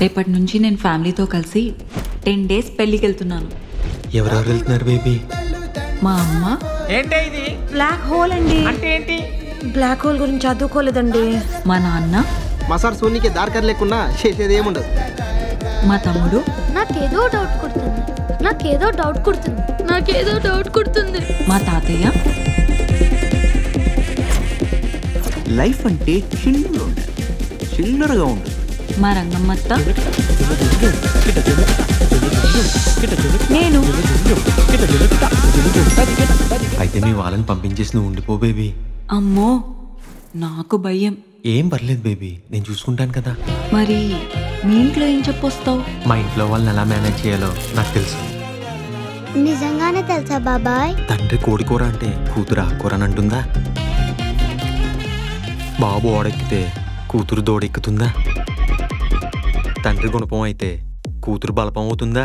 రేపటి నుంచి నేను ఫ్యామిలీతో కలిసి 10 days పెళ్ళికి వెళ్తున్నాను. ఎవరెవరు వెళ్తున్నారు బేబీ? మా అమ్మ. ఏంటి ఇది? బ్లాక్ హోల్ అండి. అంటే ఏంటి? బ్లాక్ హోల్ గురించి చదువుకోలేదండి. మా నాన్న. మా సార్ సోనీకి దారికారు లేకుండా చేసేది ఏముండదు. మా తమ్ముడు. నాకేదో డౌట్ కుడుతుంది. మా తాతయ్య. లైఫ్ అంటే చిల్లరగా ఉంటుంది. మా రంగమ్మత్త. నేను. అయితే మీ వాళ్ళని పంపించేసి నువ్వు ఉండిపో బేబీ. అమ్మో నాకు భయం. ఏం పర్లేదు బేబీ, నేను చూసుకుంటాను కదా. మరి మీ ఇంట్లో ఏం చెప్పొస్తావు? మా ఇంట్లో వాళ్ళని ఎలా మేనేజ్ చేయాలో నాకు తెలుసు. నిజంగానే తెలుసా బాబాయ్? తండ్రి కోడికూర అంటే కూతురు ఆకుకూర అని అంటుందా? బాబు ఓడెక్కితే కూతురు దోడెక్కుతుందా? తండ్రి గుణపం అయితే కూతురు బలపం అవుతుందా?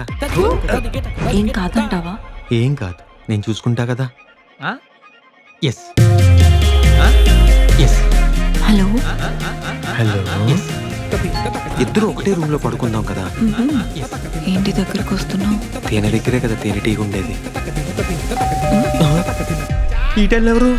ఏం కాదంటావా? ఏం కాదు, నేను చూసుకుంటా కదా. Yes yes. Hello hello. ఇద్దరు ఒకటే రూమ్ లో పడుకుందాం కదా. ఏంటి దగ్గరకు వస్తున్నావు? తేనె దగ్గరే కదా తేనెటీగ ఉండేది. ఈ టైంలో ఎవరు?